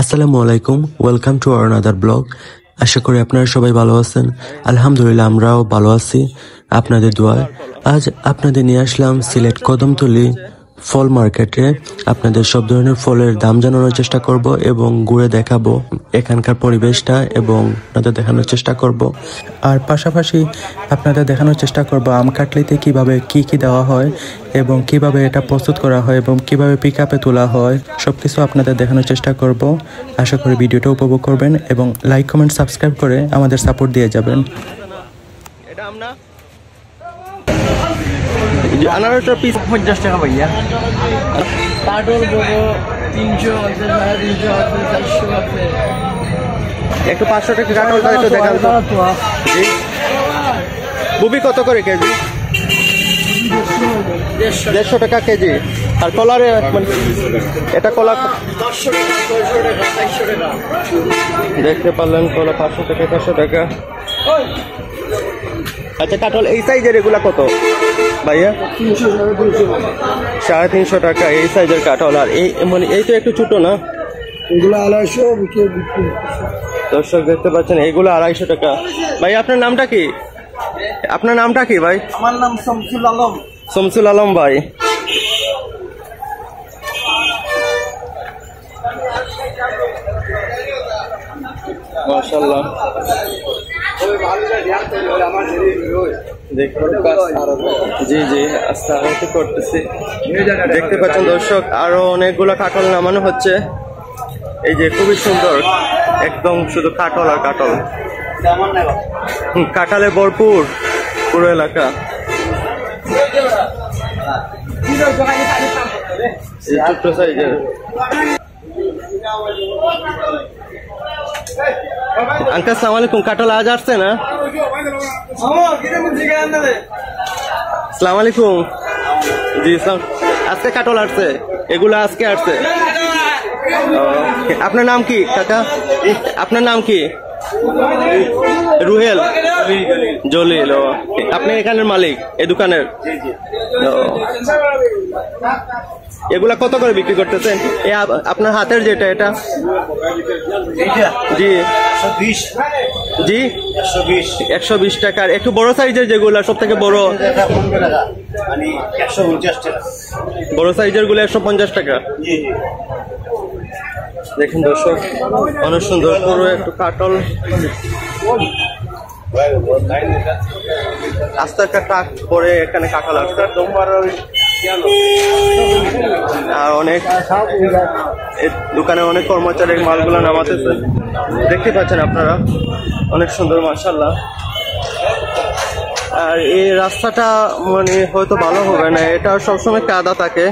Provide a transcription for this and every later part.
আসসালামু আলাইকুম, welcome to our another blog. আশা করি আপনারা সবাই ভালো আছেন। আলহামদুলিল্লাহ আমরাও ভালো আছি আপনাদের দোয়ায়। আজ আপনাদের নিয়ে আসলাম সিলেট কদমতলী ফল মার্কেটে। আপনাদের সব ধরনের ফলের দাম জানানোর চেষ্টা করব এবং ঘুরে দেখাবো এখানকার পরিবেশটা এবং আপনাদের দেখানোর চেষ্টা করব। আর পাশাপাশি আপনাদের দেখানোর চেষ্টা করব আম কাটলিতে কিভাবে কি দেওয়া হয় এবং কিভাবে এটা প্রস্তুত করা হয় এবং কিভাবে পিক আপে তোলা হয়, সবকিছু আপনাদের দেখানোর চেষ্টা করব। আশা করি ভিডিওটা উপভোগ করবেন এবং লাইক কমেন্ট সাবস্ক্রাইব করে আমাদের সাপোর্ট দিয়ে যাবেন। এটা আমরা আনারসটার পিস 50 টাকা ভাইয়া। কাটল বড় 300 আছে, 350 আছে, 400 আছে। একটু 500 টাকা কাটলটা একটু দেখান তো। জি, বুবি কত করে কেজি? 150 টাকা কেজি। আর কলারে মানে এটা কলা 500 টাকা, 600 টাকা, 400 টাকা। দেখতে পারলেন, কলা 500 টাকা, 400 টাকা। আচ্ছা, কাটল এই সাইজের এগুলা কত ভাইয়া? 300 টাকা, 200 টাকা। 350 টাকা এই সাইজের কাটল। আর এই মানে এই তো একটু ছোট না, এগুলো 250 বিক্রি। দর্শক দেখতে পাচ্ছেন এইগুলো 250 টাকা। ভাই আপনার নামটা কি? আপনার নামটা কি ভাই? আমার নাম শামসুল আলম। শামসুল আলম ভাই। মাশাআল্লাহ, জি জি আস্তে করতেছি। দেখতে পাচ্ছেন দর্শক, আরো অনেকগুলো কাটল নামানো হচ্ছে। এই যে খুবই সুন্দর, একদম শুধু কাটল আর কাটল, কাঁঠালে ভরপুর পুরো এলাকা। ছোট্ট সাইজের। আঙ্কেল আসসালামু আলাইকুম, কাটল আজ আসছে না? আসসালামু আলাইকুম। জি আজকে কাটল আসছে, এগুলো আজকে আসছে। আপনার নাম কি কাকা? আপনার নাম কি? রুহেল, জলিল। আপনি এখানের মালিক এই দোকানের? এগুলা কত করে বিক্রি করতেছেন? আপনার হাতের যেটা, এটা জি জি 120 টাকার। একটু বড় সাইজের যেগুলা, সব থেকে বড় বড় সাইজের গুলো 150 টাকা। দেখুন দর্শক, অনেক সুন্দর পুরো একটু কাটল। আস্তে একটা ট্রাক পরে এখানে কাঁঠাল আসছে। আর অনেক দোকানে অনেক কর্মচারী মালগুলো নামাতেছে, দেখতে পাচ্ছেন আপনারা। অনেক সুন্দর মাশাআল্লাহ। আর এই রাস্তাটা মানে হয়তো ভালো হবে না, এটা সবসময় কাদা থাকে।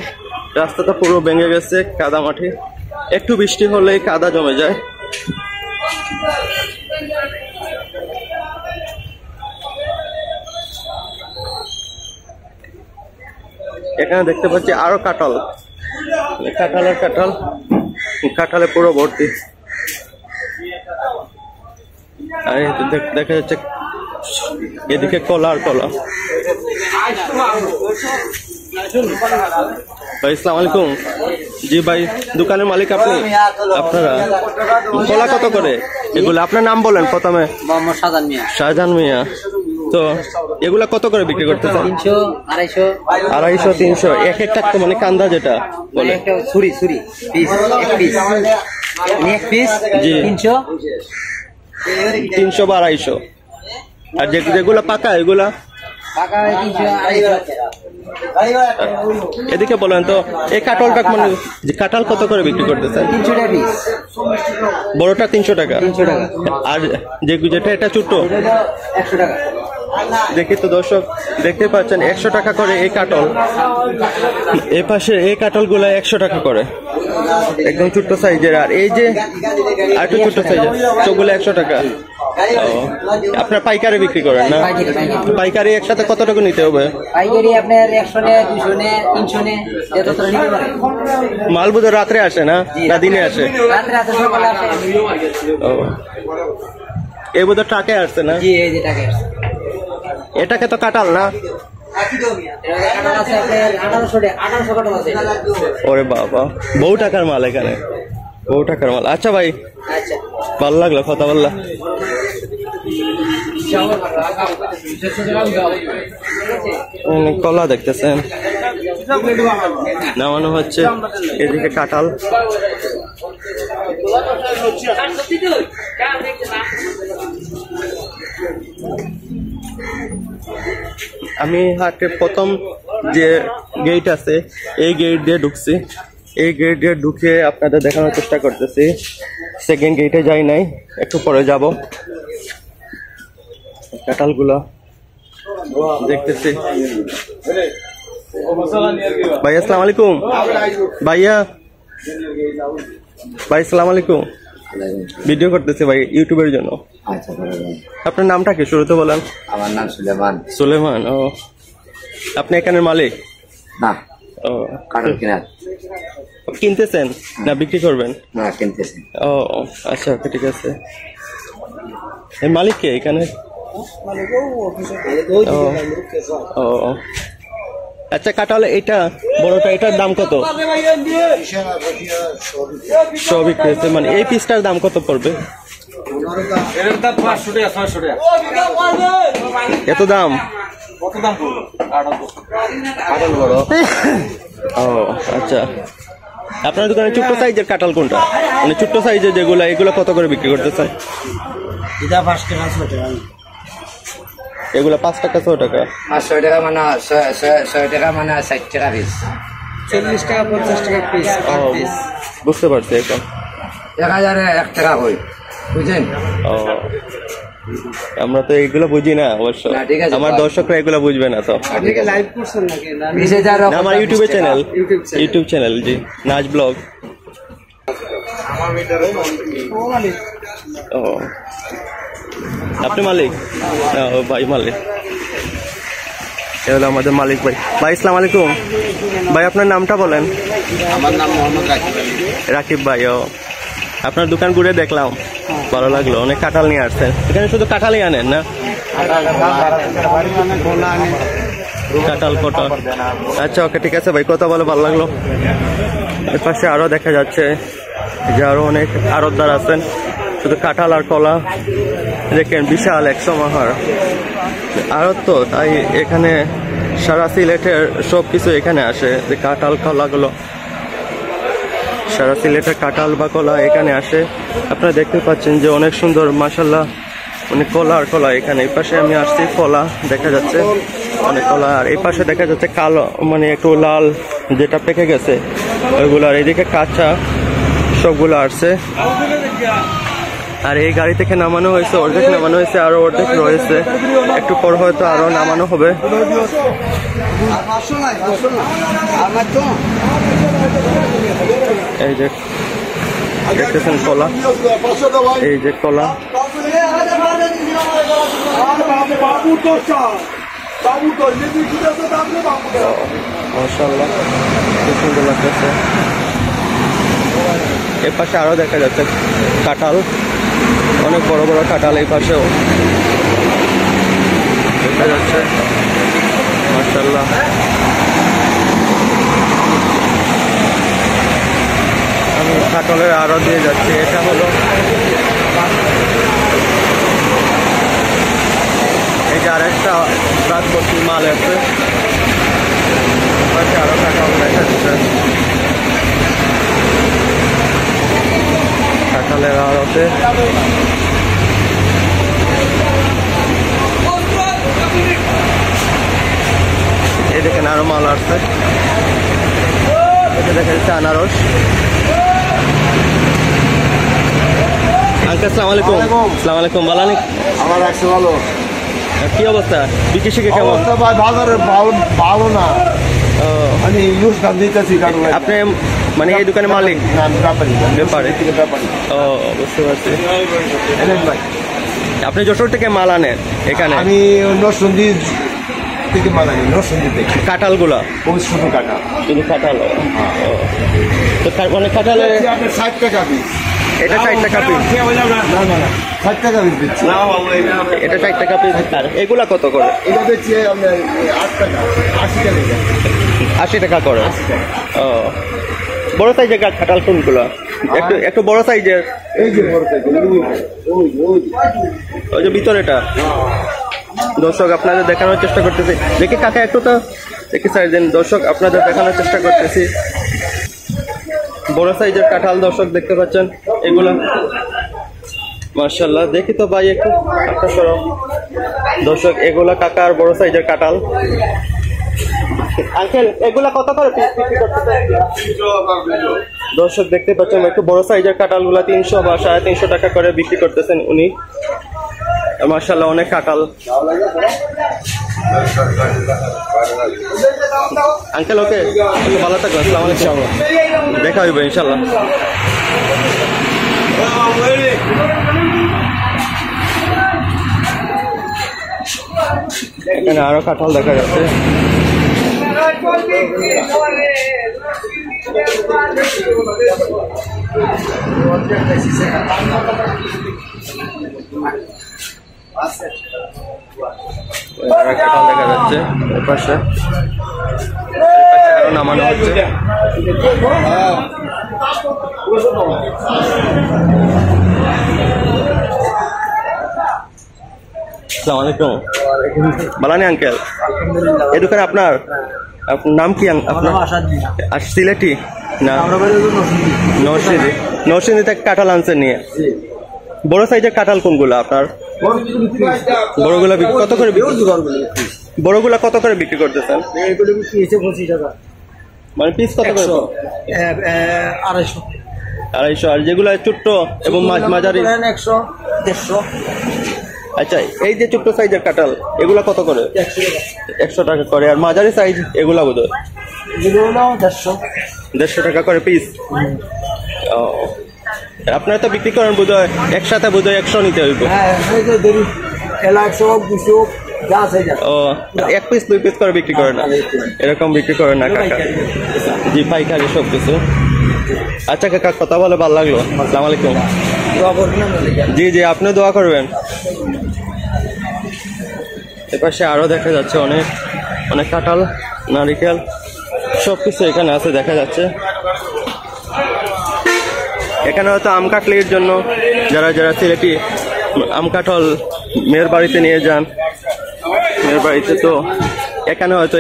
রাস্তাটা পুরো ভেঙে গেছে, কাদা মাটি। একটু বৃষ্টি হলেই কাদা জমে যায়। এখানে দেখতে পাচ্ছি আরো কাঁঠাল, কাঁঠালের কাঁঠাল, কাঁঠালে পুরো ভর্তি। আর দেখা যাচ্ছে এদিকে কলা আর কলা। ভাই আসসালামু আলাইকুম। জি ভাই, দোকানের মালিক আপনি? আপনারা কলা কত করে এগুলো? আপনার নাম বলেন প্রথমে। শাহজাহান মিয়া। তো এগুলা কত করে বিক্রি করতেছেন? 300, 250, 300। এক একটা তো মানে কান্দা যেটা বলে, ছুরি পিস, এক পিস জি 300, 300 বা 250। আর যেগুলা পাকা এগুলা টাকা 300, 250। এদিকে বলেন তো, এই কাঁঠালটা মানে কাঁঠাল কত করে বিক্রি করতেছেন? 300 টাকা পিস। বড়টা 300 টাকা। 300 টাকা। আর যেটা এটা ছোট 100 টাকা। দেখি তো দর্শক, দেখতে পাচ্ছেন 100 টাকা করে এই কাঁঠাল। এই পাশে এই কাঁঠাল গুলা 100 টাকা করে, একদম ছোট্ট সাইজের। আর এই যে আর একটু ছোট্ট সাইজের, সবগুলো 100 টাকা। আপনার পাইকারি বিক্রি করেন না? পাইকারি একসাথে কত টাকা নিতে হবে? পাইকারি আপনার 100 নে, 200 নে, 300 নে, যতটা নিতে পারে। মাল বুঝে রাত্রে আসে না দিনে আসে? রাতে সকালে আসে। এই বোধ ট্রাকে আসছে না? জি, এই যে টাকা আসে। এটাকে তো কাঁঠাল না? কাঁঠাল আছে আপনার 1800 টাকা, 1800 কাঁঠাল আছে। ওরে বাবা, বহু টাকার মাল এখানে। ও টাকার মাল। আচ্ছা ভাই, আচ্ছা ভালো লাগলো কথা বললা। কলা দেখতেছেন নামানো হচ্ছে, এদিকে কাঁঠাল। আমি হাটের প্রথম যে গেট আছে এই গেট দিয়ে ঢুকছি, এই গেট দিয়ে ঢুকে আপনাদের দেখানোর চেষ্টা করতেছি। সেকেন্ড গেটে যাই নাই, একটু পরে যাব। কাঁঠালগুলো দেখতেছি। ভাই আসসালামু আলাইকুম। ভাইয়া ভাই আসসালামু আলাইকুম। ভিডিও করতেছি ভাই ইউটিউবের জন্য। আচ্ছা আপনার নামটা কি শুরুতে বলেন? আমার নাম সুলেমান। সুলেমান। ও, আপনি এখানের মালিক? না, ও, কাঠল কেনার। কিনতেছেন না বিক্রি করবেন? না, কিনতেছি। ও আচ্ছা, ওকে, ঠিক আছে। এই মালিক কে এখানে? ও, ও, আচ্ছা, কাঁঠাল এটা বড়টা, এটার দাম কত? সব বিক্রি হয়েছে, মানে এই পিসটার দাম কত পড়বে? এত দাম? ও আচ্ছা, আপনার দোকানে ছোট্ট সাইজের কাঁঠাল কোনটা? মানে ছোট্ট সাইজের যেগুলো, এগুলো কত করে বিক্রি করতেছেন? এগুলো 5 টাকা 6 টাকা। আর 6 টাকা মানে 6 টাকা মানে 60 টাকা পিস। 40 টাকা 50 টাকা পিস। ও, বুঝতে পারছি এখন। 1000 1 টাকা হয়, বুঝছেন? ও, আমরা তো এইগুলো বুঝি না অবশ্য, না, ঠিক আছে, আমার দর্শকরা এগুলো বুঝবে না তো। ঠিক আছে। লাইভ করছেন নাকি? 20,000 না, আমার ইউটিউবে চ্যানেল, ইউটিউব চ্যানেল, জি, নাচ ব্লগ। ও, আপনি মালিক? ও ভাই মালিক, এ হলো আমাদের মালিক ভাই। ভাই আসসালামু আলাইকুম। ভাই আপনার নামটা বলেন? আমার নাম মোহাম্মদ রাকিব। রাকিব ভাই। ও, আপনার দোকান ঘুরে দেখলাম, ভালো লাগলো। অনেক কাঁঠাল নিয়ে আসছেন, এখানে শুধু কাঁঠালই আনেন না? কাঁঠাল কটা? আচ্ছা, ওকে, ঠিক আছে ভাই, কথা বলে ভালো লাগলো। এর পাশে আরো দেখা যাচ্ছে যে আরো অনেক আড়তদার আছেন, শুধু কাঁঠাল আর কলা। দেখেন বিশাল এক সমাহার আড়ত, তো তাই এখানে সারা সিলেটের সবকিছু এখানে আসে। যে কাঁঠাল কলাগুলো, সারা সিলেটের কাঁঠাল বা কলা এখানে আসে। আপনারা দেখতে পাচ্ছেন যে অনেক সুন্দর, মাশাআল্লাহ, অনেক কলা আর কলা। এখানে এই পাশে আমি আসছি, কলা দেখা যাচ্ছে অনেক কলা, আর এই পাশে দেখা যাচ্ছে কালো, মানে একটু লাল যেটা পেকে গেছে ওইগুলো, আর এইদিকে কাঁচা সবগুলো আসছে। আর এই গাড়ি থেকে নামানো হয়েছে, অর্ধেক নামানো হয়েছে, আরো অর্ধেক রয়েছে, একটু পর হয়তো আরো নামানো হবে। এই যে দেখতেছেন কলা, এই যে কলা। মাশাআল্লাহ, খুব সুন্দর লাগতেছে। এর পাশে আরো দেখা যাচ্ছে কাঁঠাল, অনেক বড় বড় কাঁঠাল এই পাশেও দেখা যাচ্ছে। মাশাআল্লাহ, আমি কাঁঠালের আরো দিয়ে যাচ্ছি। এটা হলো, এই যে আরেকটা রাজপথি মাল আছে, পাশে আরো কাঁঠাল দেখা যাচ্ছে। কাঁঠালের আড়তে এই দেখেন আরো মাল আসছে। এটা দেখা যাচ্ছে আনারস। আঙ্কেল আসসালামু আলাইকুম। আসসালামু আলাইকুম। ভালো আছেন? আমার একশো ভালো। কি অবস্থা, বিক্রি শিখে কেমন? অবস্থা ভাই বাজারে ভালো না। ও, আমি ইউজ দাম দিতেছি। আপনি মানে এই দোকানে মালিক? না, আমি ব্যাপারী। ব্যাপারী? ব্যাপারী। ও, বুঝতে পারছি। ভাই, আপনি যশোর থেকে মাল আনেন এখানে? আমি নরসিংদী থেকে মাল আনি, নরসিংদী থেকে। কাঁঠালগুলা? ওই শুধু কাটা, শুধু কাঁঠাল। তো মানে কাঁঠালে 60 টাকা পিস। এটা 60 টাকা পিস? না না না, 60 টাকা পিস দিচ্ছি। এটা 60 টাকা পিস। আর এগুলা কত করে? এটা দিচ্ছি আমি 8 টাকা, 80 টাকা। 80 টাকা করে। ও, বড় সাইজের কাঁঠাল কোনগুলো? একটু একটু বড় সাইজের, এই যে বড় সাইকেল, ওই যে ভিতরেটা। দর্শক আপনাদের দেখানোর চেষ্টা করতেছি, দেখি কাকা একটু তো দেখি সাইজ দেন। দর্শক আপনাদের দেখানোর চেষ্টা করতেছি বড় সাইজের কাঁঠাল। দর্শক দেখতে পাচ্ছেন এগুলো, মাশাআল্লাহ। দেখি তো ভাই একটু একটা সরো। দর্শক এগুলা কাকার বড় সাইজের কাঁঠাল। আঙ্কেল এগুলা কত করে বিক্রি করতেছেন? দর্শক দেখতে পাচ্ছেন একটু বড় সাইজের কাঁঠাল গুলা 300 বা 350 টাকা করে বিক্রি করতেছেন উনি। মাশাআল্লাহ অনেক কাঁঠাল। আঙ্কেল ওকে, ভালো থাকবেন, আসসালামু আলাইকুম, দেখা হইবে ইনশাআল্লাহ। এখানে আরো কাঁঠাল দেখা যাচ্ছে। কাঁঠাল দেখা যাচ্ছে এপাশে আরো নামানো হচ্ছে। আসসালামু আলাইকুম, বালানি আঙ্কেল, এই দোকানে আপনার নাম কি? আপনার সিলেটি না নরসিংদী? নরসিংদী থেকে কাঁঠাল আনছেন নিয়ে। বড় সাইজের কাঁঠাল কোনগুলো আপনার? বড়গুলা কত করে বিক্রি? বড়গুলা কত করে বিক্রি করতেছেন? মানে পিস কত করে? 250 আর যেগুলা ছোট্ট এবং মাঝারি 100 150। আচ্ছা, এই যে ছোট্ট সাইজের কাঁঠাল এগুলা কত করে? 100 টাকা করে। আর মাঝারি সাইজ এগুলা বোধ হয় 150 টাকা করে পিস। আপনারা তো বিক্রি করেন বোধ হয় একসাথে, বোধ হয় 100 নিতে হইব। ও, 1 পিস 2 পিস করে বিক্রি করে না, এরকম বিক্রি করে না কাকা। জি, পাইকারি সব কিছু। আচ্ছা কাকা, কথা বলে ভালো লাগলো, আসসালামু আলাইকুম। জি জি, আপনি দোয়া করবেন। এপাশে আরো দেখা যাচ্ছে অনেক অনেক কাঁঠাল, নারিকেল সবকিছু এখানে আছে দেখা যাচ্ছে। এখানে হয়তো আম কাটলির জন্য যারা যারা সিলেটি আম কাঁঠাল মেয়ের বাড়িতে নিয়ে যান, মেয়ের বাড়িতে, তো এখানে হয়তো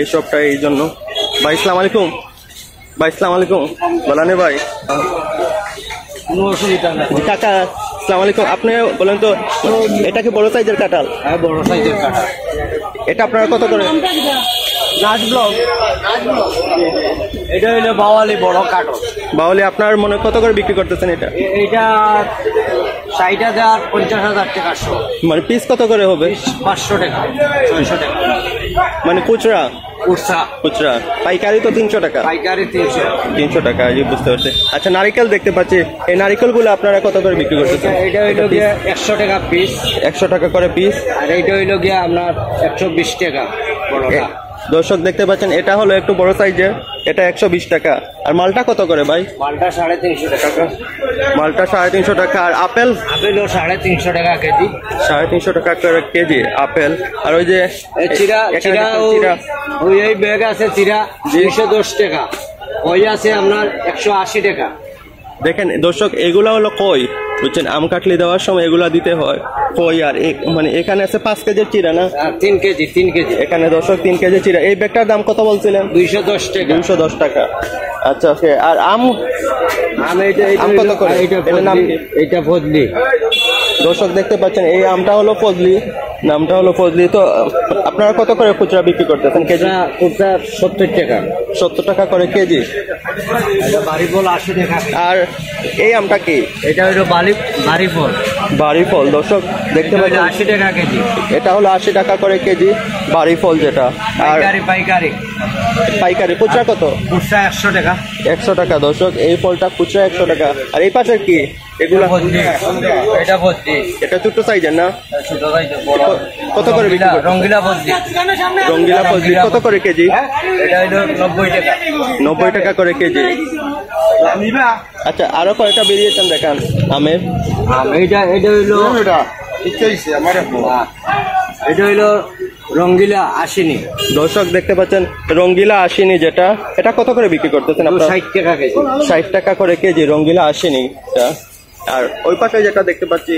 এই সবটা এই জন্য। ভাই আসসালামু আলাইকুম, ভাই আসসালামু আলাইকুম, বলানে ভাই। কাকা আসসালামু আলাইকুম, আপনি বলেন তো এটা কি বড় সাইজের কাঁঠাল? হ্যাঁ, বড় সাইজের কাঁঠাল। এটা আপনারা কত করে? নাচ ব্লক, এটা হইলো বাওয়ালি বড় কাঁঠাল। বাউলি আপনার মনে কত করে বিক্রি করতেছেন এটা? এটা 60,000 50,000 টাকা শো। মানে পিস কত করে হবে? 500 টাকা 600 টাকা। মানে খুচরা? উৎসা খুচরা। পাইকারি তো 300 টাকা। পাইকারি 300 টাকা, জি বুঝতে পারছি। আচ্ছা, নারিকেল দেখতে পাচ্ছি, এই নারিকেল গুলো আপনারা কত করে বিক্রি করতেছেন? এটা হইলো গিয়ে 100 টাকা পিস। 100 টাকা করে পিস। আর এইটা হইলো গিয়ে আপনার 120 টাকা বড়টা। দর্শক দেখতে পাচ্ছেন এটা হলো একটু বড় সাইজের, এটা 120 টাকা। আর মালটা কত করে ভাই? মালটা 350 টাকা। মালটা 350 টাকা। আর আপেল? আপেলও 350 টাকা কেজি। 350 টাকা করে কেজি আপেল। আর ওই যে চিরা, ওই এই ব্যাগ আছে চিরা 210 টাকা। ওই আছে আপনার 180 টাকা। দেখেন দর্শক, এগুলা হলো কই, বুঝছেন, আম কাটলি দেওয়ার সময় এগুলা দিতে হয় কই। আর মানে এখানে আছে 5 কেজির চিরা না? 3 কেজি। এখানে দর্শক 3 কেজি চিরা। এই ব্যাগটার দাম কত বলছিলেন? 210 টাকা। 210 টাকা। আচ্ছা ওকে। আর আম আম কত করে? এটার নাম কি? এইটা ফজলি। দর্শক দেখতে পাচ্ছেন এই আমটা হলো ফজলি, নামটা হলো ফজলি। তো আপনারা কত করে খুচরা বিক্রি করতেছেন কেজি? খুচরা 70 টাকা। 70 টাকা করে কেজি। এটা বাড়ি ফল 80 টাকা। আর এই আমটা কি? এটা হলো বাড়ি ফল। বাড়ি ফল। দর্শক দেখতে পাচ্ছেন 80 টাকা কেজি। এটা হলো 80 টাকা করে কেজি বাড়ি ফল যেটা। আর পাইকারি পাইকারি খুচরা কত? খুচরা 100 টাকা। 100 টাকা। দর্শক এই ফলটা খুচরা 100 টাকা। আর এই পাশের কি এগুলা? এটা ভর্তি। এটা ছোট সাইজের না? ছোট সাইজ বড়। কত করে বিক্রি করছেন? রঙ্গিলা ভর্তি। রঙ্গিলা ফজলি কত করে কেজি? এটা হলো 90 টাকা। 90 টাকা করে কেজি। আচ্ছা, আরো কয়টা বেরিয়েছেন দেখান আমের। এটা হইলো ইচ্ছা হয়েছে আমার এটা হইলো রঙ্গিলা আসেনি দর্শক দেখতে পাচ্ছেন রঙ্গিলা আসেনি, যেটা এটা কত করে বিক্রি করতেছেন আপনারা? 60 টাকা কেজি। 60 টাকা করে কেজি রঙ্গিলা আসেনি। আর ওই পাশে যেটা দেখতে পাচ্ছি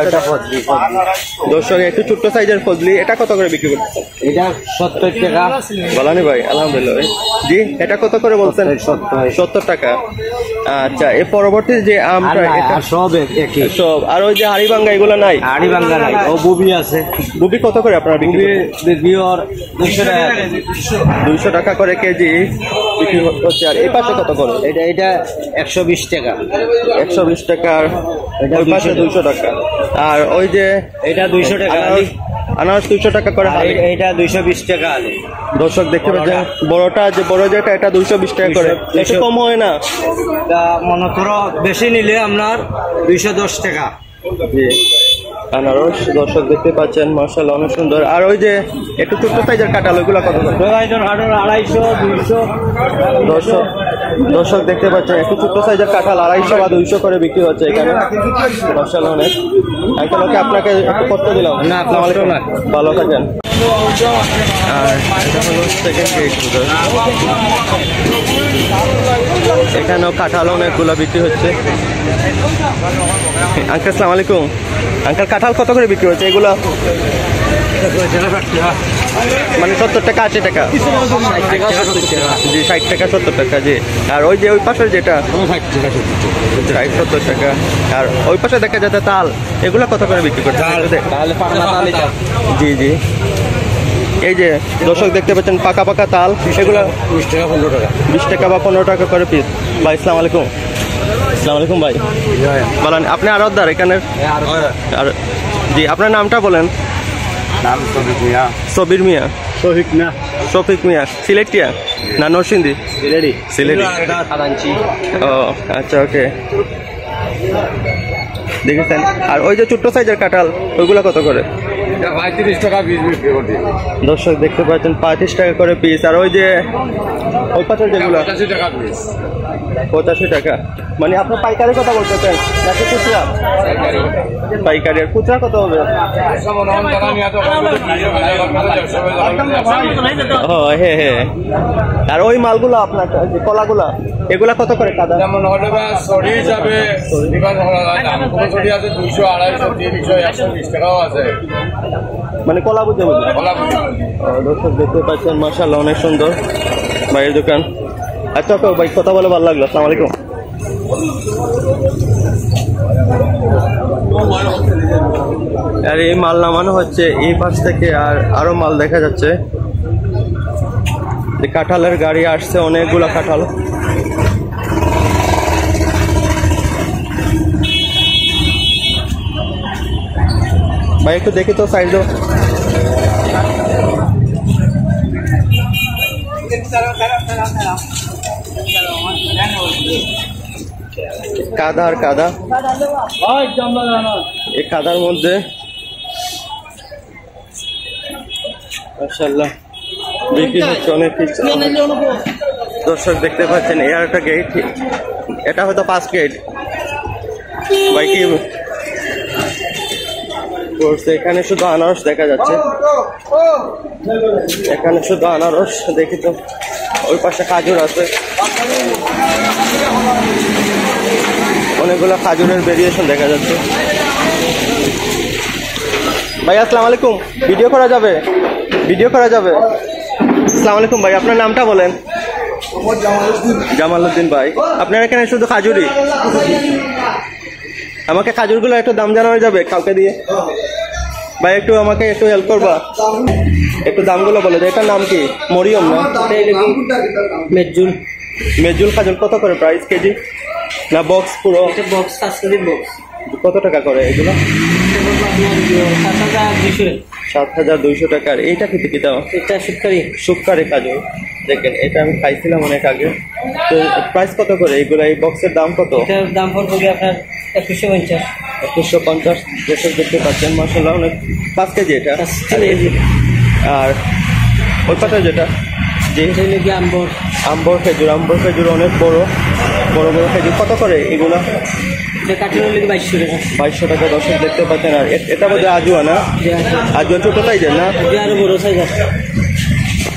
এটা ফজলি। দর্শক একটু ছোট্ট সাইজের ফজলি, এটা কত করে বিক্রি করতেছেন? এটা 70 টাকা। বলানি ভাই আলহামদুলিল্লাহ। জি এটা কত করে বলছেন? 70 টাকা। আচ্ছা এর পরবর্তী যে আমটা এটা আর সব একই সব, আর ওই যে হাড়িভাঙ্গা এগুলো নাই? হাড়িভাঙ্গা নাই, ও বুবি আছে। বুবি কত করে আপনারা বিক্রি করছেন? বিওর 200 টাকা। 200 টাকা করে কেজি বিক্রি হচ্ছে। আর এই পাশে কত করে? এটা 120 টাকা। 120 টাকা। আর ওই পাশে 200 টাকা। আর ওই যে এটা 200 টাকা। আনারস 200 টাকা করে হালি। এটা 220 টাকা আলু। দর্শক দেখতে পাচ্ছেন বড়টা যে বড় যেটা এটা 220 টাকা করে। একটু কম হয় না? তা মনে করো বেশি নিলে আপনার 210 টাকা। জি আনারস দর্শক দেখতে পাচ্ছেন মাশাআল্লাহ অনেক সুন্দর। আর ওই যে একটু ছোট্ট সাইজের কাঁঠাল ওইগুলো কত করে? 250, 200। দর্শক দেখতে পাচ্ছেন একটু ছোট্ট সাইজের কাঁঠাল 250 বা 200 করে বিক্রি হচ্ছে এখানে। মাশাআল্লাহ অনেক। আঙ্কেলকে আপনাকে একটু কষ্ট দিলাম। না, কষ্ট না। ভালো থাকেন। আর এটা হলো সেকেন্ড গেট। এখানেও কাঁঠাল অনেকগুলো বিক্রি হচ্ছে। আঙ্কেল আসসালামু আলাইকুম। আঙ্কেল কাঁঠাল কত করে বিক্রি হচ্ছে এগুলো? মানে 70 টাকা 80 টাকা? জি 60 টাকা 70 টাকা। জি আর ওই যে ওই পাশের যেটা 70 টাকা। আর ওই পাশে দেখা যাচ্ছে তাল, এগুলো কত করে বিক্রি করছে? জি জি এই যে দর্শক দেখতে পাচ্ছেন পাকা পাকা তাল, এগুলো 20 টাকা 15 টাকা। 20 টাকা বা 15 টাকা করে পিস। ভাই আসসালামু আলাইকুম। আসসালামু আলাইকুম ভাই। বলেন আপনি আড়তদার এখানে? আর জি আপনার নামটা বলেন। নাম সবিক মিয়া। সবির মিয়া? শফিক না, শফিক মিয়া। সিলেটিয়া না নরসিংদী? সিলেটি। ও আচ্ছা ওকে দেখেছেন। আর ওই যে ছোট্ট সাইজের কাঁঠাল ওইগুলো কত করে? 35 টাকা পিস বিক্রি করতে। দর্শক দেখতে পাচ্ছেন 35 টাকা করে পিস। আর ওই যে ওই পাশের যেগুলো 85 টাকা পিস। 85 টাকা। মানে আপনার পাইকারি কথা বলতেছেন নাকি খুচরা? পাইকারি। আর খুচরা কত হবে? ও হ্যাঁ হ্যাঁ। আর ওই মালগুলো আপনার যে কলাগুলা এগুলা কত করে কাদা? যেমন হলে বা সরি যাবে বিমান করা যায় না, কোনো সরি আছে 200, 250, 300, 120 টাকাও আছে। মানে কলা বুঝে বুঝে। কলা বুঝে। দর্শক দেখতে পাচ্ছেন মাশাআল্লাহ অনেক সুন্দর ভাইয়ের দোকান। আচ্ছা ভাই কথা বলে ভালো লাগলো। আসসালামু আলাইকুম। আর এই মাল নামানো হচ্ছে এই পাশ থেকে। আর আরো মাল দেখা যাচ্ছে। কাঁঠালের গাড়ি আসছে, অনেকগুলো কাঁঠাল। ভাই একটু দেখি তো সাইড দাও। কাদা আর কাদা, এই কাদার মধ্যে মাশাআল্লাহ বিক্রি হচ্ছে অনেক কিছু। দর্শক দেখতে পাচ্ছেন এই আর একটা গেট, এটা হয়তো 5 গেট। ভাই কি করছে? এখানে শুধু আনারস দেখা যাচ্ছে, এখানে শুধু আনারস। দেখি তো ওই পাশে খাজুর আছে, অনেকগুলো খাজুরের ভেরিয়েশন দেখা যাচ্ছে। ভাই আসসালামু আলাইকুম। ভিডিও করা যাবে? ভিডিও করা যাবে। আসসালামু আলাইকুম ভাই, আপনার নামটা বলেন। জামালউদ্দিন ভাই। আপনার এখানে শুধু খাজুরি? আমাকে খাজুরগুলো একটু দাম জানানো যাবে কাউকে দিয়ে? ভাই একটু আমাকে একটু হেল্প করবা, একটু দামগুলো বলে দেয়। এটার নাম কি? মরিয়ম না? মেজুল। মেজুল খাজুর কত করে প্রাইস কেজি? না বক্স পুরো? এটা বক্স 5 কেজি বক্স। কত টাকা করে এগুলো? 7200। 7200 টাকার। এইটা খেতে কি দাও? এটা শুটকারি। শুটকারি খাজুর। দেখেন এটা আমি খাইছিলাম অনেক আগে। তো প্রাইস কত করে এগুলো? এই বক্সের দাম কত? এটার দাম পড়বে আপনার 2150। 2150। দর্শক দেখতে পাচ্ছেন মাশাআল্লাহ অনেক। 5 কেজি এটা? 5 কেজি। আর ওই পাশে যেটা আম্বর। আম্বর খেজুর, আম্বর খেজুর অনেক বড়। বড় বড় খেজুর কত করে এগুলো? এটা কাঠের লেগে 2200 টাকা। 2200 টাকা দর্শক দেখতে পাচ্ছেন। আর এটা বোধহয় আজুয়া না? আজুয়া ছোট সাইজের না? আরো বড় সাইজ আছে।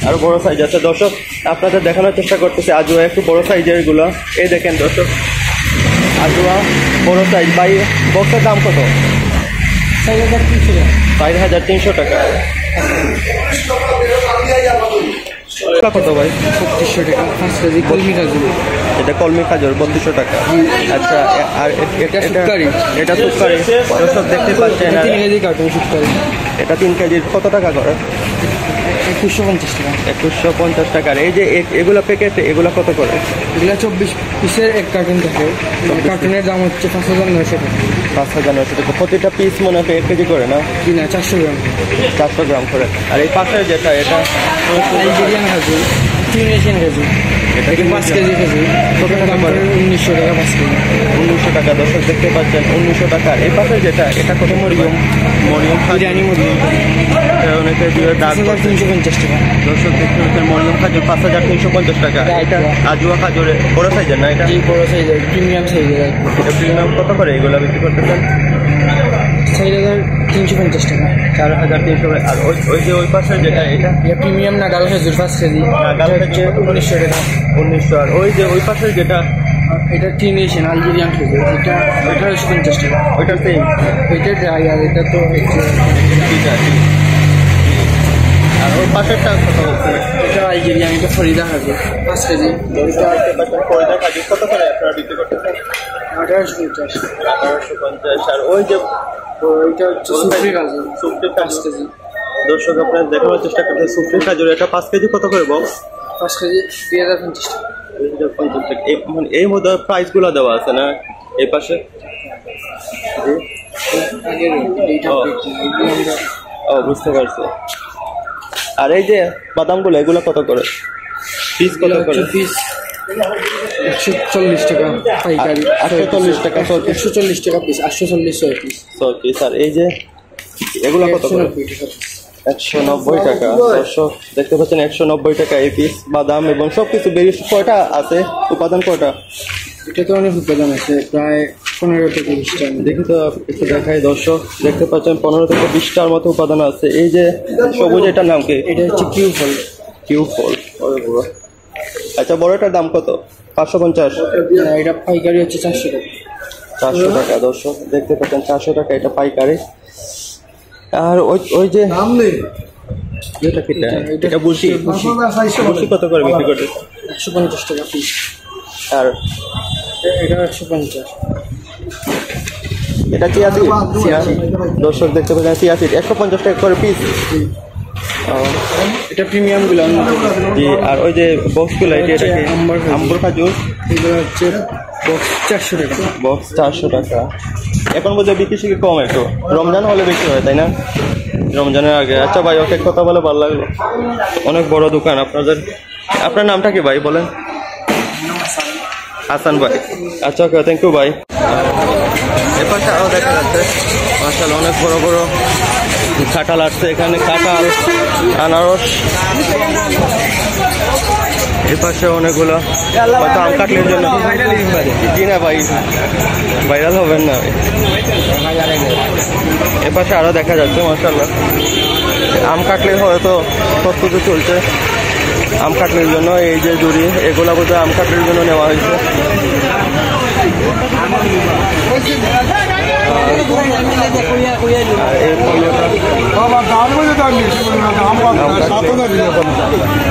আরো বড় সাইজ আছে দর্শক, আপনাদের দেখানোর চেষ্টা করতেছে আজুয়া একটু বড় সাইজের গুলো। এই দেখেন দর্শক, আজুয়া বড় সাইজ। ভাই বক্সের দাম কত? 4300 টাকা। 4300 টাকা। কত ভাই? 3200 টাকা 5 কেজি কলমি কাজু। এটা কলমি খাজুর 3200 টাকা। আচ্ছা, আর এটা সুটকারি। এটা সুটকারি দর্শক দেখতে পাচ্ছেন। 3 কেজি কার্টন সুটকারি। এটা 3 কেজির কত টাকা করে? 2150 টাকা। 2150 টাকা। আর এই যে এগুলা প্যাকেট, এগুলা কত করে? এগুলা 24 পিসের এক কার্টন থাকে। কার্টনের দাম হচ্ছে 5900 টাকা। 5900 টাকা। প্রতিটা পিস মনে হয় 1 কেজি করে না? কি না 400 গ্রাম। 400 গ্রাম করে। আর এই পাশের যেটা, এটা নাইজেরিয়ান কাজু, ইন্দোনেশিয়ান কাজু। এটা 5 কেজি কাজু। কত টাকা করে? 1900 টাকা 5 কেজি। 1900 টাকা দর্শক দেখতে পাচ্ছেন, 1900 টাকা। এই পাশের যেটা, এটা কত? মরিয়ম বিরিয়ানি মধ্যে অনেকে দিয়ে দাগ 5350 টাকা। দর্শক দেখতে পাচ্ছেন মরিয়ম খাজুর 5350 টাকা। এটা আজুয়া খাজুরে বড় সাইজের না? এটা এই বড় সাইজের প্রিমিয়াম সাইজের। এটা প্রিমিয়াম কত করে এগুলো বিক্রি করতেছেন? 4350 টাকা। 4300। আর ওই যে ওই পাশের যেটা, এটা প্রিমিয়াম নাগাল খেজুর 5 কেজি। নাগাল খেজুর 1900 টাকা। 1900। আর ওই যে ওই পাশের যেটা, এটা ইন্দোনেশিয়ান আলজেরিয়ান খেজুর, এটা 1850 টাকা। ওইটা সেম? এটা ড্রাই, আর এটা তো হচ্ছে ঠিক আছে। আর ওই পাশেরটা কত হচ্ছে? এটা আলজেরিয়ান, এটা ফরিদা খেজুর 5 কেজি। ফরিদা খাজুর কত করে আপনারা বিক্রি করতেছেন? 1850। 1850। আর ওই যে এটা হচ্ছে সুফি কাজু, সুফি 5 কেজি। দর্শক আপনারা দেখানোর চেষ্টা করছেন সুফি খাজুর। এটা 5 কেজি কত করে বক্স? 5 কেজি 2050 টাকা। 2050 টাকা। মানে এই মধ্যে প্রাইস গুলো দেওয়া আছে না এই পাশে? আগের এইটা ও। ও, বুঝতে পারছি। আর এই যে বাদামগুলো, এগুলো কত করে পিস? কত করে পিস? 140 টাকা পাইকারি। 840 টাকা। 140 টাকা পিস, 840 পিস। 100 পিস। আর এই যে এগুলো কত করে? 190 টাকা। দর্শক দেখতে পাচ্ছেন 190 টাকা এই পিস বাদাম এবং সবকিছু বেরিয়ে। কয়টা আছে উপাদান, কয়টা? এটা তো অনেক উপাদান আছে, প্রায় 15 থেকে 20টা। দেখি তো একটু দেখাই। দর্শক দেখতে পাচ্ছেন 15 থেকে 20টার মতো উপাদান আছে। এই যে সবুজ, এটার নাম কি? এটা হচ্ছে কিউ ফল। কিউ ফল। আচ্ছা, বড়টার দাম কত? 550। এটা পাইকারি হচ্ছে 400 টাকা। 400 টাকা। দর্শক দেখতে পাচ্ছেন 400 টাকা এটা পাইকারি। আর ওই যে এটা কিটা? এটা বুশি। বুশি কত করে বিক্রি করতে? 150 টাকা পিস। আর এটা 150। এটা চিয়াসিড। দর্শক দেখতে পাচ্ছেন চিয়াসিড 150 টাকা করে পিস। এটা প্রিমিয়াম গুলো। জি। আর ওই যে বক্সগুলো, এটা কি? আম্বর খাজুর। এগুলো হচ্ছে বক্স 400 টাকা। বক্স 400 টাকা। এখন বোধহয় বিক্রি শিখে কম, একটু রমজান হলে বিক্রি হয়, তাই না? রমজানের আগে। আচ্ছা ভাই, ওকে কথা বলে ভালো লাগলো। অনেক বড় দোকান আপনাদের। আপনার নামটা কি ভাই বলেন? হাসান ভাই। আচ্ছা, ওকে, থ্যাংক ইউ ভাই। এপাশে আরও দেখা যাচ্ছে মাশাআল্লাহ অনেক বড় বড় কাঁঠাল আসছে এখানে। কাঁঠাল, আনারস। এই পাশে অনেকগুলো হয়তো আম কাটলির জন্য। জি না ভাই, ভাইরাল হবেন না। এ পাশে আরো দেখা যাচ্ছে মাশাআল্লাহ আম কাটলির হয়তো প্রস্তুতি চলছে আম কাটলির জন্য। এই যে জুড়ি, এগুলা বোধহয় আম কাটলির জন্য নেওয়া হয়েছে।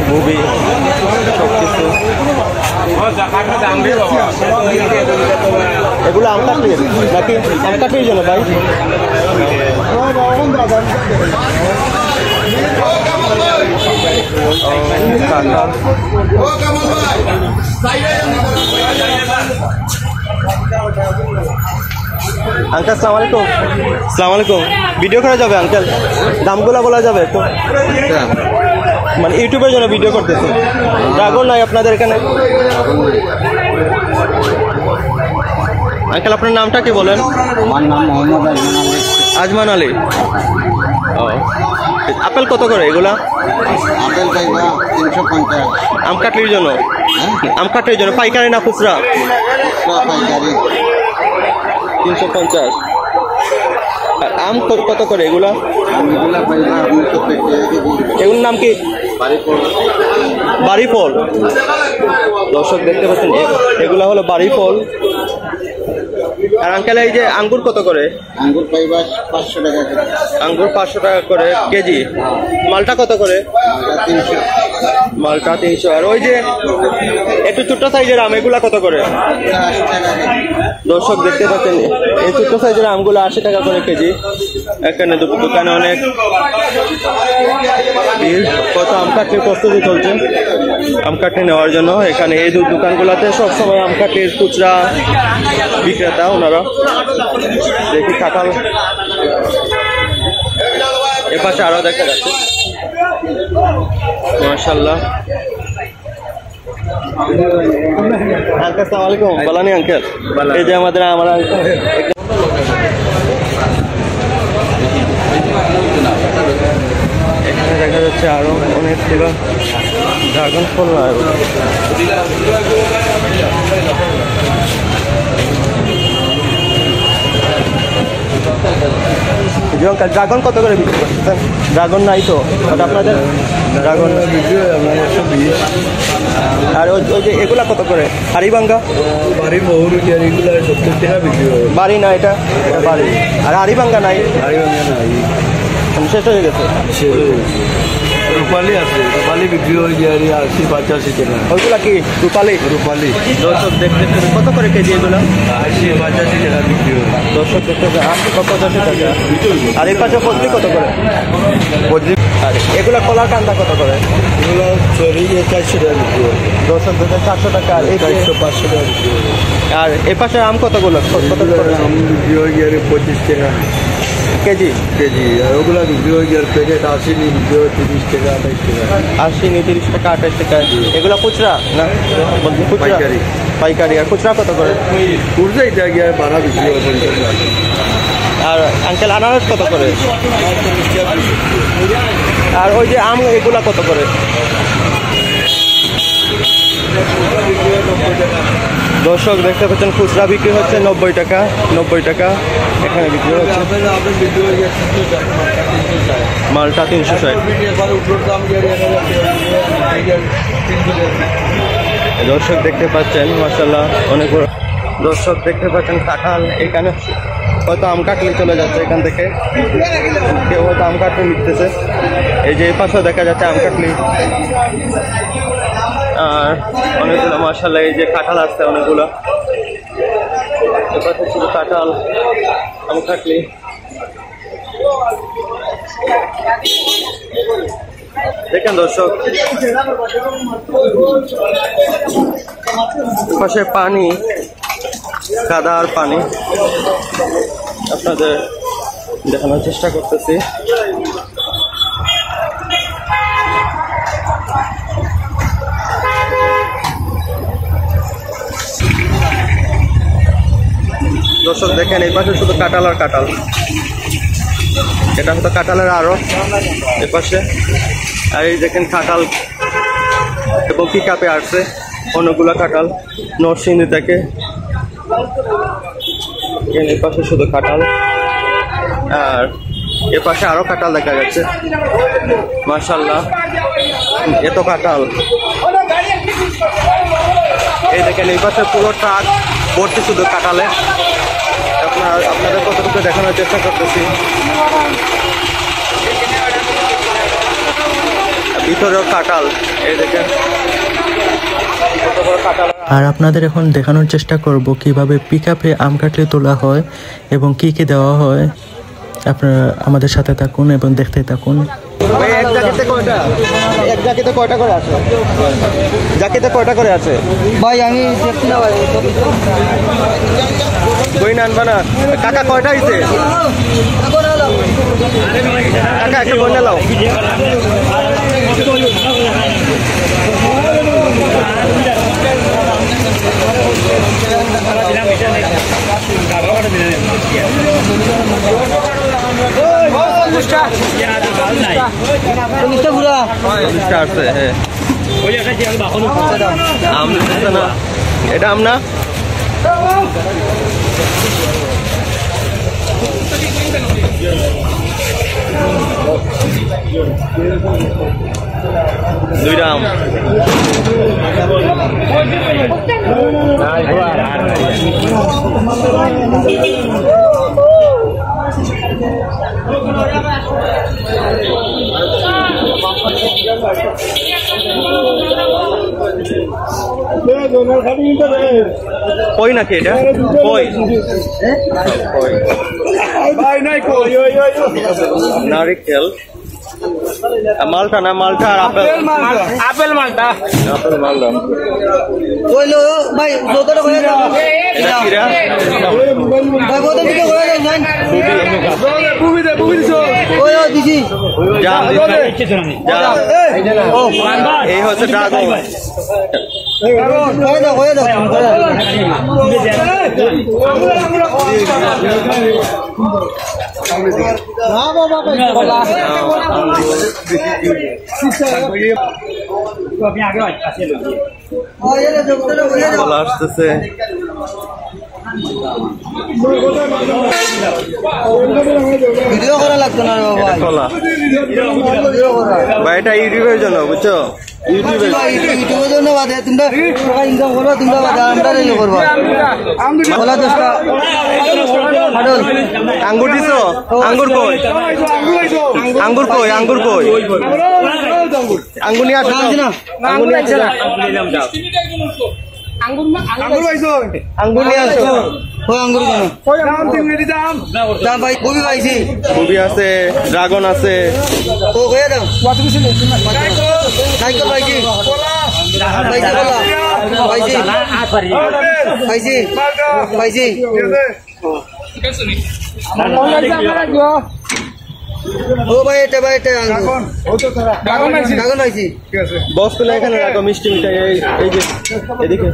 মুভি সবকিছু এগুলো আম কাটলির নাকি? আম কাটলির জন্য ভাই। আঙ্কেল আসসালামু আলাইকুম। আসসালামু আলাইকুম। ভিডিও করা যাবে আঙ্কেল? দামগুলো বলা যাবে একটু? মানে ইউটিউবের জন্য ভিডিও করতেছে। ড্রাগন নাই আপনাদের এখানে? আঙ্কেল আপনার নামটা কি বলেন? আমার নাম মোহাম্মদ আজমান আলী। আজমান আলী। ও আপেল কত করে এগুলা? আপেল পাইবা 350 আম কাটলির জন্য, আম কাটলির জন্য পাইকারি না খুচরা? পাইকারি 350। আর আম কত করে এগুলা? এগুলা পাইবা আপনি 70 টাকা এগুলোর নাম কি? বাড়ি ফল। দর্শক দেখতে পাচ্ছেন এগুলা হলো বাড়ি ফল। আর আঙ্কেল এই যে আঙ্গুর কত করে? আঙ্গুর পাইবা 500 টাকা কেজি। আঙ্গুর 500 টাকা করে কেজি। মালটা কত করে? 300। মালটা 300। আর ওই যে একটু ছোট্ট সাইজের আম এগুলা কত করে? 80 টাকা কেজি। দর্শক দেখতে পাচ্ছেন এই ছোট্ট সাইজের আমগুলো 80 টাকা করে কেজি। এখানে দোকানে অনেক ভিড়। কত আম কাটলির প্রস্তুতি চলছে আম কাটলি নেওয়ার জন্য। এখানে এই দোকানগুলোতে সবসময় আম কাটলির খুচরা বিক্রেতা ওনারা। দেখি কাঁঠাল এপাশে আরো দেখা যাচ্ছে মাশাআল্লাহ। আঙ্কেল আসসালামু আলাইকুম। ভালো নেই আঙ্কেল? এই যে আমার এখানে দেখা যাচ্ছে আরো অনেকগুলো ড্রাগন ফল। ড্রাগন কত করে বিক্রি করতেছেন? ড্রাগন নাই তো ওটা আপনাদের? ড্রাগন বিক্রি হয় আপনার 120। আর ওই যে এগুলা কত করে? হাড়িভাঙ্গা বাড়ি বহুরু কি এগুলা 70 টাকা বিক্রি হয়। বাড়ি না এটা বাড়ি। আর হাড়িভাঙ্গা নাই? বাড়ি ভাঙা নাই, শেষ হয়ে গেছে। রূপালি আছে, রূপালি বিক্রি হয়ে যায় 80-85 টাকা। ওইগুলা কি রূপালি? রূপালি দর্শক দেখতে কত করে কেজি এগুলো? 80-85 টাকা বিক্রি হয়। দর্শক দেখতে 80-85 টাকা। আর এই পাশে ফজলি কত করে? আর এগুলা কলার কান্দা কত করে? এগুলো 400 টাকা বিক্রি হয়। দর্শক দেখতে 400 টাকা। আর এই 400-500 টাকা বিক্রি হয়। আর এই পাশে আম কতগুলো কত করে আম বিক্রি হয়ে যায় 25 টাকা কেজি? কেজি। আর ওগুলা বিক্রি হয়ে যায় প্যাকেট 80 নি বিক্রি হয় 30 টাকা 28 টাকা। 80 নি 30 টাকা 28 টাকা। এগুলা খুচরা না খুচরা? পাইকারি। পাইকারি। আর খুচরা কত করে? খুচরা এটা গিয়ে ভাড়া বিক্রি হয় 50 টাকা। আর আঙ্কেল আনারস কত করে? আর ওই যে আম এগুলা কত করে? দর্শক দেখতে পাচ্ছেন খুচরা বিক্রি হচ্ছে 90 টাকা। 90 টাকা এখানে বিক্রি হচ্ছে। মালটা 360। দর্শক দেখতে পাচ্ছেন মাশাআল্লাহ অনেক বড়। দর্শক দেখতে পাচ্ছেন কাঁঠাল। এখানে হয়তো আম কাটলি চলে যাচ্ছে এখান থেকে, কেউ হয়তো আম কাটলি নিতেছে। এই যে এই পাশেও দেখা যাচ্ছে আম কাটলি। আর অনেকগুলো মাশাআল্লাহ এই যে কাঁঠাল আসছে অনেকগুলো। এপাশে ছিল কাঁঠাল, আম কাটলি। দেখেন দর্শক পাশে পানি, কাদা আর পানি আপনাদের দেখানোর চেষ্টা করতেছি। দর্শক দেখেন এই পাশে শুধু কাঁঠাল আর কাঁঠাল। এটা হয়তো কাঁঠালের আরো এ পাশে। আর এই দেখেন কাঁঠাল এবং পিকআপে আসছে অনেকগুলো কাঁঠাল নরসিংদী থেকে। এর পাশে শুধু কাঁঠাল আর এ পাশে আরো কাঁঠাল দেখা যাচ্ছে মাশাআল্লাহ। এত কাঁঠাল। এই দেখেন এই পাশে পুরো ট্রাক ভর্তি শুধু কাঁঠালে। আপনাদের কতটুকু দেখানোর চেষ্টা করতেছি। ভিতরেও কাঁঠাল, এই দেখেন কত বড় কাঁঠাল। আর আপনাদের এখন দেখানোর চেষ্টা করব কিভাবে পিকআপে আম কাটলি তোলা হয় এবং কি কি দেওয়া হয়। আপনারা আমাদের সাথে থাকুন এবং দেখতে থাকুন। এক জাকিতে কয়টা? এক জাকিতে কয়টা করে আছে? জাকিতে কয়টা করে আছে? ভাই আমি দেখছি না ভাই। বই না আনবা না? কাকা কয়টা হয়েছে? কাকা একটা বই নাও। পুরা চল্লিশটা আছে হ্যাঁ আম দিতেছে না এটা আম না দুইটা আম কই নাকি এটা কই নারিকেল মালটা না মালটা আর আপেল আপেল মালটা আপেল মালটা কইলো ভাই যতটা করে দাও এটা কিরা ভাই কত দিকে করে দাও জান ওই দিছি জাম জাম এই হচ্ছে ড্রাগন করে দাও না বাবা কলা আসতেছে ভিডিও করা লাগতো না বাবা কলা ভাই এটা ইউটিউবের জন্য বুঝছো ইউটিউবের জন্য বাদে তোমরা টাকা ইনকাম করবা তোমরা বাদে আমরা ইয়ে করবা কলা 10টা ফাটল আঙ্গুর দিছো আঙ্গুর কই আঙ্গুর কই আঙ্গুর কই আঙ্গুর নিয়ে আসো না আঙ্গুর নিয়ে আসো আঙ্গুর নিয়ে আসো ওই আঙ্গুর দাম ভাই কবি পাইছি কবি আছে ড্রাগন আছে ও কয়ে দাও সাইকেল পাইছি পাইছি কলা পাইছি পাইছি ও ভাই এটা ড্রাগন পাইছি বক্সগুলো এখানে রাখো মিষ্টি মিঠাই এই যে এদিকে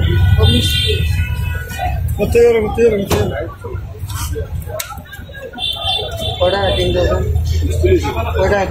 কটা 3,000 কটা